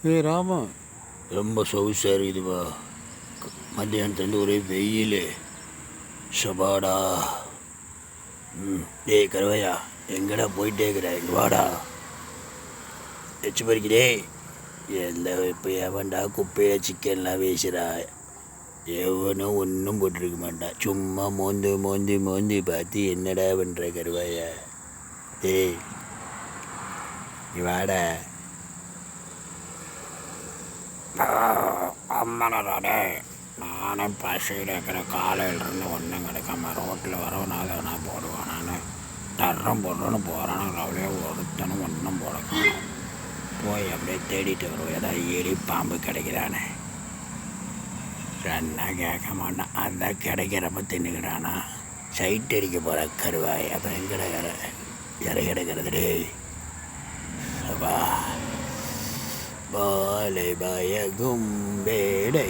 ராமா, ரொம்ப சொகுசாக இருக்குதுப்பா. மத்தியானத்துலேருந்து ஒரே வெயில். சபாடா. டேய் கருவையா, எங்கடா போயிட்டே இருக்கிற? இங்கே வாடா. எச்சு பறிக்கிறே. எல்லாம் இப்போ எவன்டா குப்பையில் சிக்கன்லாம் வீசுகிறா? எவனும் ஒன்றும் போட்டிருக்க மாட்டான். சும்மா மோந்து மோந்து மோந்து பார்த்து என்னடா பண்ணுற கருவாயா? டேய் நீ வாடா. அம்மனோட நானும் பசியில் இருக்கிற காலையிலேருந்து ஒன்றும் கிடைக்காம ரோட்டில் வரவனால நான் போடுவேன். நான் தர்றம் போடுறேன்னு போகிறேன்னு அப்படியே ஒருத்தனும் ஒன்றும் போட காணும். போய் அப்படியே தேடிட்டு வருவோம். ஏதாவது எலி பாம்பு கிடைக்கிறானே. சொன்னா கேட்க மாட்டான். அதான் கிடைக்கிறப்ப தின்னுக்கிறானா. சைட் அடிக்க போகிற கருவாய். அப்புறம் எங்கடா இறை கிடைக்கிறது? டேய் சபா பாலை பயகும் வேடை